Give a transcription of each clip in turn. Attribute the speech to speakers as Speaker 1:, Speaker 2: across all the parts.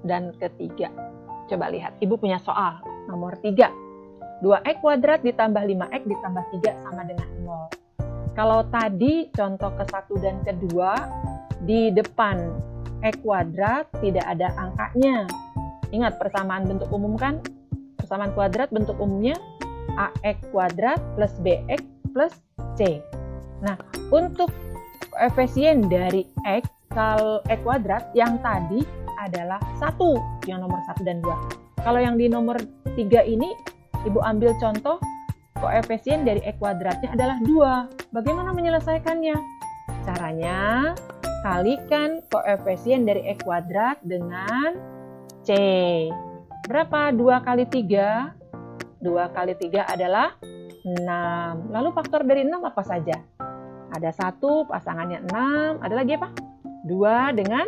Speaker 1: dan ketiga. Coba lihat, Ibu punya soal nomor 3. 2x kuadrat ditambah 5x ditambah 3 sama dengan 0. Kalau tadi contoh ke-1 dan kedua, di depan x kuadrat tidak ada angkanya. Ingat persamaan bentuk umum kan? Persamaan kuadrat bentuk umumnya ax kuadrat plus bx plus c. Nah, untuk koefisien dari x kuadrat yang tadi adalah 1, yang nomor 1 dan 2. Kalau yang di nomor 3 ini, Ibu ambil contoh koefisien dari x kuadratnya adalah 2. Bagaimana menyelesaikannya? Caranya, kalikan koefisien dari x kuadrat dengan c. Berapa 2 kali 3? 2 kali 3 adalah 6. Lalu faktor dari 6 apa saja? Ada 1, pasangannya 6. Ada lagi apa? 2 dengan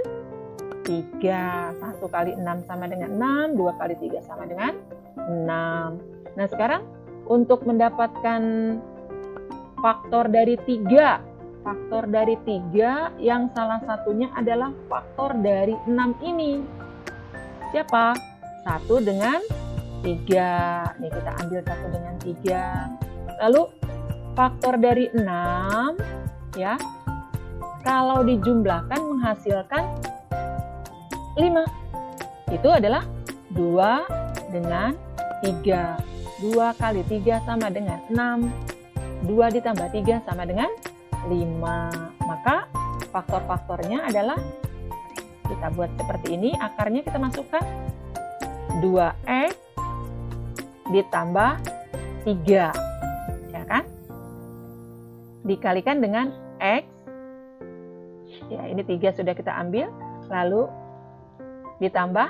Speaker 1: 3. 1 kali 6 sama dengan 6. 2 kali 3 sama dengan 6. Nah, sekarang untuk mendapatkan faktor dari 3. Faktor dari 3 yang salah satunya adalah faktor dari 6 ini. Siapa? 1 dengan 3. Nih kita ambil 1 dengan 3. Lalu faktor dari 6 ya. Kalau dijumlahkan menghasilkan 5. Itu adalah 2 dengan 3. 2 kali 3 sama dengan 6. 2 ditambah 3 sama dengan 5. Maka faktor-faktornya adalah kita buat seperti ini. Akarnya kita masukkan 2x ditambah 3. Ya kan? Dikalikan dengan x. Ya, ini 3 sudah kita ambil. Lalu ditambah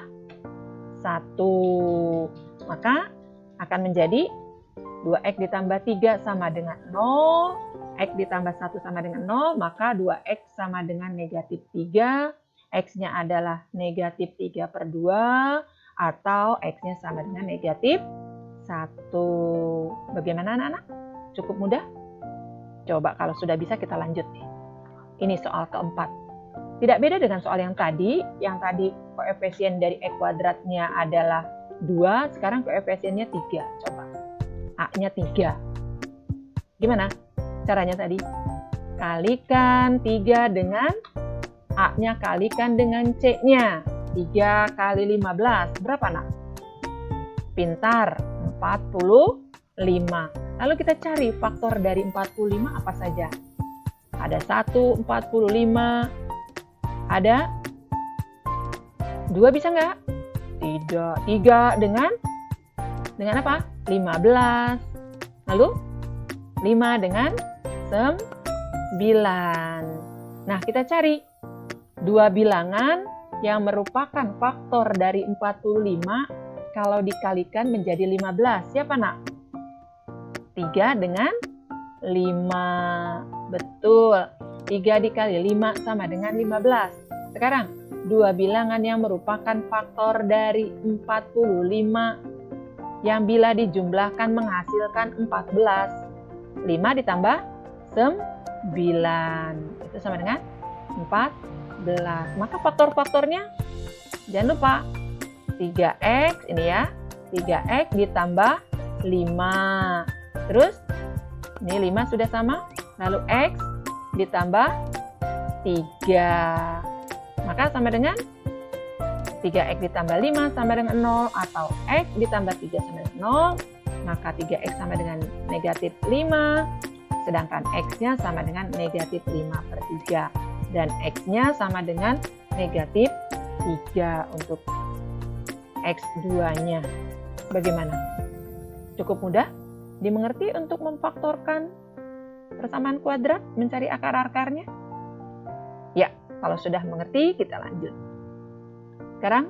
Speaker 1: 1. Maka akan menjadi 2x ditambah 3 sama dengan 0, x ditambah 1 sama dengan 0, maka 2x sama dengan negatif 3, x-nya adalah negatif 3/2, atau x-nya sama dengan negatif 1. Bagaimana anak-anak? Cukup mudah? Coba kalau sudah bisa kita lanjut nih. Ini soal keempat. Tidak beda dengan soal yang tadi koefisien dari x kuadratnya adalah 2, sekarang koefisiennya 3. Coba. A-nya 3. Gimana caranya tadi? Kalikan 3 dengan A-nya kalikan dengan C-nya. 3 kali 15. Berapa, Nak? Pintar. 45. Lalu kita cari faktor dari 45 apa saja? Ada 1, 45. Ada 2 bisa nggak? Tidak. 3 dengan apa? 15. Lalu 5 dengan 9. Nah, kita cari 2 bilangan yang merupakan faktor dari 45 kalau dikalikan menjadi 15. Siapa, Nak? 3 dengan 5. Betul. 3 dikali 5 sama dengan 15. Sekarang, 2 bilangan yang merupakan faktor dari 45 yang bila dijumlahkan menghasilkan 14. 5 ditambah 9. Itu sama dengan 14. Maka faktor-faktornya jangan lupa 3x ini ya. 3x ditambah 5. Terus ini 5 sudah sama. Lalu x ditambah 3. Maka sama dengan 3x ditambah 5 sama dengan 0, atau x ditambah 3 sama dengan 0, maka 3x sama dengan negatif 5, sedangkan x-nya sama dengan negatif 5/3, dan x-nya sama dengan negatif 3 untuk x2-nya. Bagaimana? Cukup mudah dimengerti untuk memfaktorkan persamaan kuadrat, mencari akar-akarnya? Ya, kalau sudah mengerti, kita lanjut. Sekarang,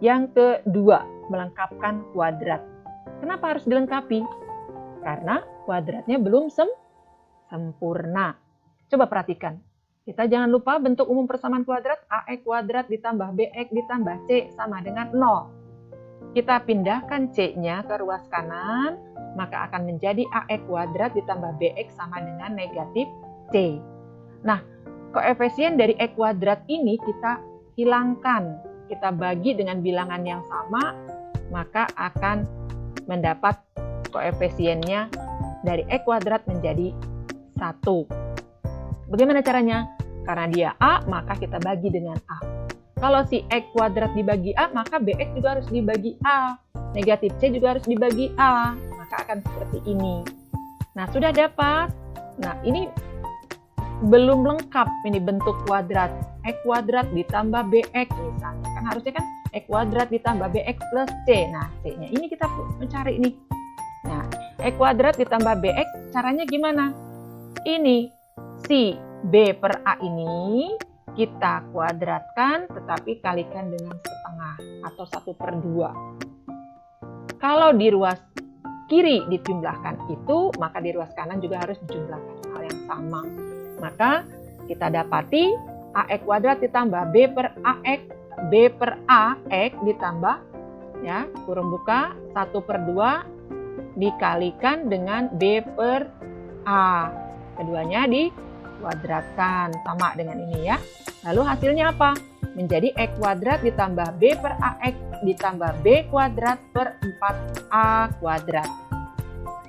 Speaker 1: yang kedua, melengkapkan kuadrat. Kenapa harus dilengkapi? Karena kuadratnya belum sempurna. Coba perhatikan. Kita jangan lupa bentuk umum persamaan kuadrat, ax kuadrat ditambah bx ditambah c sama dengan 0. Kita pindahkan c-nya ke ruas kanan, maka akan menjadi ax kuadrat ditambah bx sama dengan negatif c. Nah, koefisien dari x kuadrat ini kita hilangkan. kita bagi dengan bilangan yang sama, maka akan mendapat koefisiennya dari X kuadrat menjadi 1. Bagaimana caranya? Karena dia A, maka kita bagi dengan A. Kalau si X kuadrat dibagi A, maka BX juga harus dibagi A. Negatif C juga harus dibagi A. Maka akan seperti ini. Nah, sudah dapat. Nah, ini belum lengkap ini bentuk kuadrat. X kuadrat ditambah BX misalnya. Kan harusnya kan X kuadrat ditambah BX plus C. Nah, C-nya ini kita mencari nih. Nah, X kuadrat ditambah BX caranya gimana? Ini si B per A ini kita kuadratkan tetapi kalikan dengan setengah atau 1/2. Kalau di ruas kiri dijumlahkan itu, maka di ruas kanan juga harus dijumlahkan hal yang sama. Maka kita dapati AX kuadrat ditambah B per AX, B per AX ditambah ya, kurung buka 1/2 dikalikan dengan B per A. Keduanya dikuadratkan sama dengan ini ya. Lalu hasilnya apa? Menjadi X kuadrat ditambah B per AX ditambah B kuadrat per 4A kuadrat.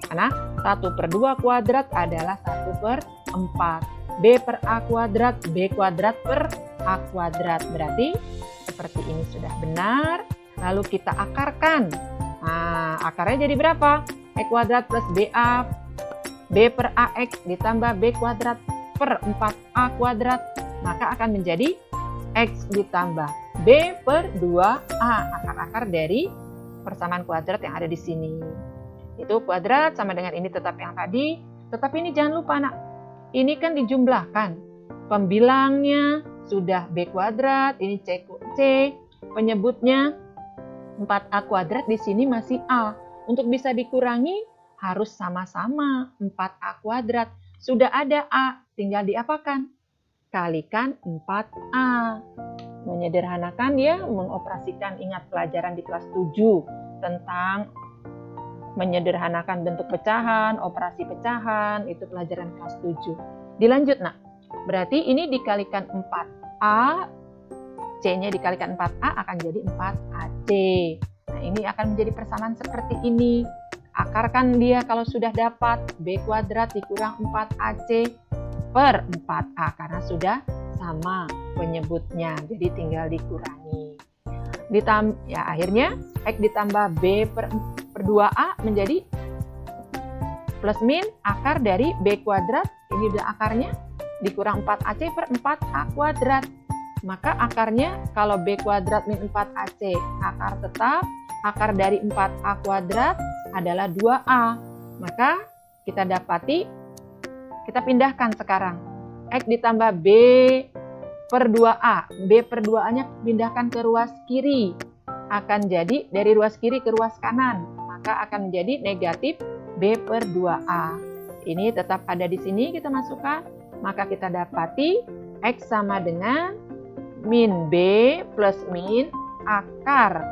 Speaker 1: Karena 1/2 kuadrat adalah 1/4. B per A kuadrat, B kuadrat per A kuadrat. Berarti seperti ini sudah benar. Lalu kita akarkan. Nah, akarnya jadi berapa? X kuadrat plus BA, B per AX ditambah B kuadrat per 4A kuadrat. Maka akan menjadi X ditambah B per 2A. Akar-akar dari persamaan kuadrat yang ada di sini. Itu kuadrat sama dengan ini tetap yang tadi. Tetapi ini jangan lupa nak. Ini kan dijumlahkan. Pembilangnya sudah B kuadrat. Ini C. Penyebutnya 4A kuadrat di sini masih A. Untuk bisa dikurangi harus sama-sama 4A kuadrat. Sudah ada A, tinggal diapakan? Kalikan 4A. Menyederhanakan ya, mengoperasikan, ingat pelajaran di kelas 7 tentang menyederhanakan bentuk pecahan, operasi pecahan, itu pelajaran kelas 7. Dilanjut nak, berarti ini dikalikan 4A, C-nya dikalikan 4A akan jadi 4AC. Nah ini akan menjadi persamaan seperti ini. Akarkan dia kalau sudah dapat B kuadrat dikurang 4AC per 4A karena sudah sama penyebutnya, jadi tinggal dikurangi. Ya akhirnya X ditambah B per 2A menjadi plus min akar dari B kuadrat, ini udah akarnya, dikurang 4AC per 4A kuadrat. Maka akarnya kalau B kuadrat min 4AC, akar tetap, akar dari 4A kuadrat adalah 2A. Maka kita dapati, kita pindahkan sekarang. X ditambah B per 2A. B per 2A-nya pindahkan ke ruas kiri. Akan jadi dari ruas kiri ke ruas kanan. Maka akan menjadi negatif B per 2A. Ini tetap ada di sini kita masukkan. Maka kita dapati X sama dengan min B plus min akar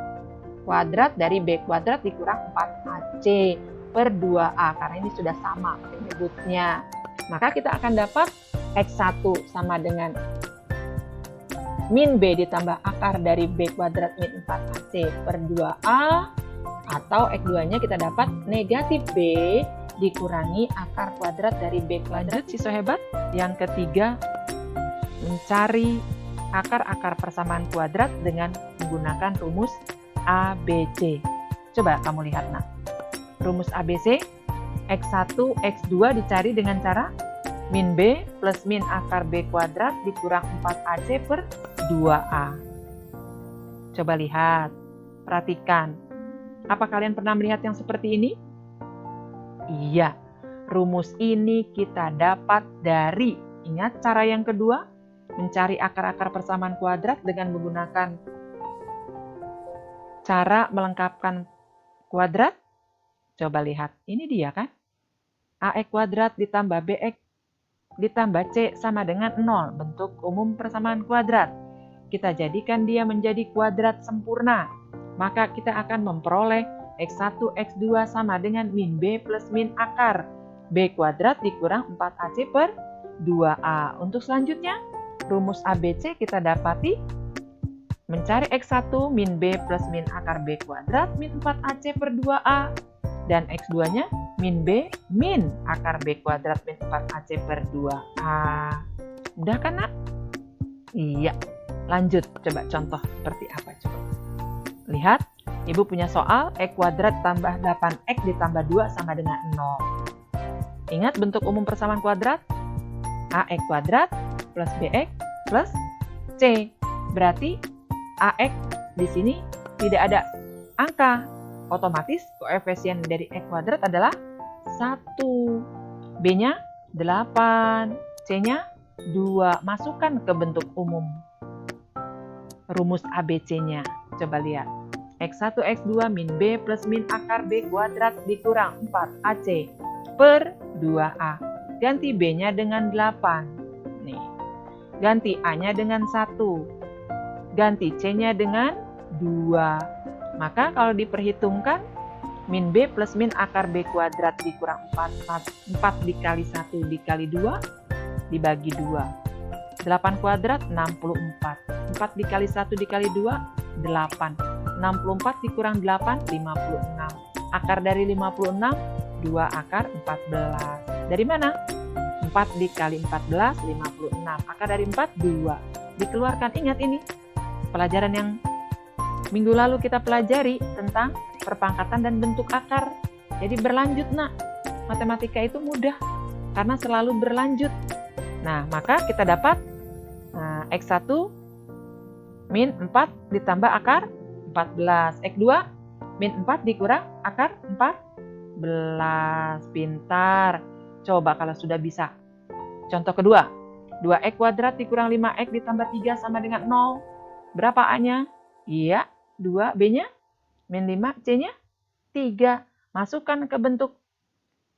Speaker 1: kuadrat dari B kuadrat dikurang 4AC per 2A. Karena ini sudah sama penyebutnya. Maka kita akan dapat X1 sama dengan min B ditambah akar dari B kuadrat min 4AC per 2A. Atau X2-nya kita dapat negatif B dikurangi akar kuadrat dari B kuadrat. Siswa hebat. Yang ketiga, mencari akar-akar persamaan kuadrat dengan menggunakan rumus ABC. Coba kamu lihat nak. Rumus ABC, X1, X2 dicari dengan cara min B plus min akar B kuadrat dikurang 4AC per 2A. Coba lihat, perhatikan. Apa kalian pernah melihat yang seperti ini? Iya, rumus ini kita dapat dari, ingat cara yang kedua, mencari akar-akar persamaan kuadrat dengan menggunakan cara melengkapkan kuadrat. Coba lihat, ini dia kan? AX kuadrat ditambah BX ditambah C sama dengan 0, bentuk umum persamaan kuadrat. Kita jadikan dia menjadi kuadrat sempurna. Maka kita akan memperoleh X1, X2 sama dengan min B plus min akar B kuadrat dikurang 4AC per 2A. Untuk selanjutnya, rumus ABC kita dapati Mencari X1 min B plus min akar B kuadrat min 4AC per 2A. Dan X2-nya min B min akar B kuadrat min 4AC per 2A. Udah kan, Nak? Iya. Lanjut, coba contoh seperti apa coba. Lihat, Ibu punya soal X kuadrat tambah 8X ditambah 2 sama dengan 0. Ingat bentuk umum persamaan kuadrat? AX kuadrat plus BX plus C. Berarti AX di sini tidak ada angka. Otomatis koefisien dari X kuadrat adalah 1. B-nya 8. C-nya 2. Masukkan ke bentuk umum. Rumus ABC-nya. Coba lihat. X1, X2 min B plus min akar B kuadrat dikurang 4AC per 2A. Ganti B-nya dengan 8. Nih. Ganti A-nya dengan 1. Ganti C-nya dengan 2. Maka kalau diperhitungkan, min B plus min akar B kuadrat dikurang 4 dikali 1 dikali 2 dibagi 2. 8 kuadrat 64. 4 dikali 1 dikali 2, 8. 64 dikurang 8, 56. Akar dari 56, 2 akar 14. Dari mana? 4 dikali 14, 56. Akar dari 4, 2. Dikeluarkan. Ingat ini, pelajaran yang minggu lalu kita pelajari tentang perpangkatan dan bentuk akar. Jadi berlanjut, Nak. Matematika itu mudah karena selalu berlanjut. Nah, maka kita dapat X1 min 4 ditambah akar 14. X2 min 4 dikurang akar 14. Pintar. Coba kalau sudah bisa. Contoh kedua. 2X kuadrat dikurang 5X ditambah 3 sama dengan 0. Berapa A-nya? Iya. 2, B-nya min 5, C-nya 3. Masukkan ke bentuk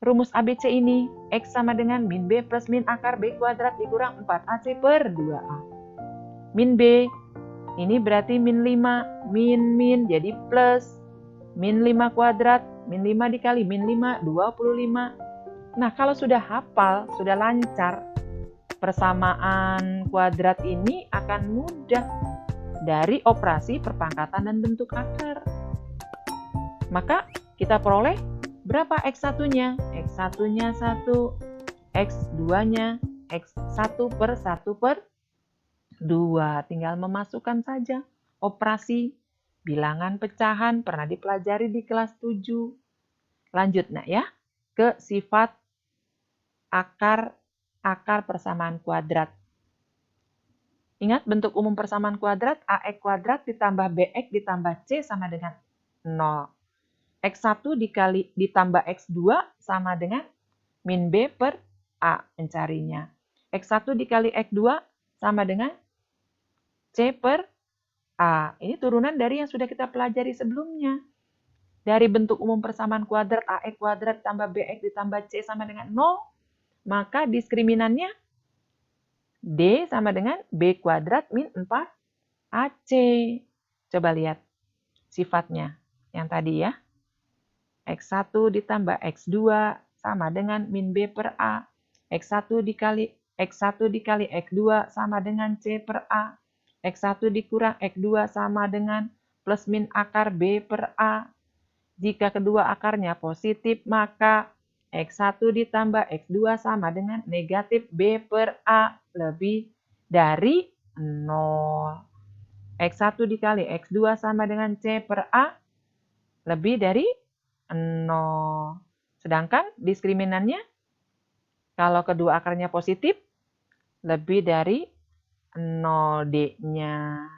Speaker 1: rumus ABC ini. X sama dengan min B plus min akar B kuadrat dikurang 4AC per 2A. Min B, ini berarti min 5. Min jadi plus. Min 5 kuadrat, min 5 dikali min 5, 25. Nah, kalau sudah hafal, sudah lancar, persamaan kuadrat ini akan mudah dari operasi perpangkatan dan bentuk akar. Maka kita peroleh berapa X1-nya? X1-nya 1, X2-nya X1 per 1 per 2. Tinggal memasukkan saja. Operasi bilangan pecahan pernah dipelajari di kelas 7. Lanjut, Nak, ya, ke sifat akar persamaan kuadrat. Ingat bentuk umum persamaan kuadrat, AX kuadrat ditambah BX ditambah C sama dengan 0. X1 ditambah X2 sama dengan min B per A mencarinya. X1 dikali X2 sama dengan C per A. Ini turunan dari yang sudah kita pelajari sebelumnya. Dari bentuk umum persamaan kuadrat, AX kuadrat ditambah BX ditambah C sama dengan 0, maka diskriminannya D sama dengan B kuadrat min 4AC. Coba lihat sifatnya yang tadi ya. X1 ditambah X2 sama dengan min B per A. X1 dikali X2 sama dengan C per A. X1 dikurang X2 sama dengan plus min akar B per A. Jika kedua akarnya positif, maka X1 ditambah X2 sama dengan negatif B per A lebih dari 0. X1 dikali X2 sama dengan C per A lebih dari 0. Sedangkan diskriminannya, kalau kedua akarnya positif, lebih dari 0 D-nya.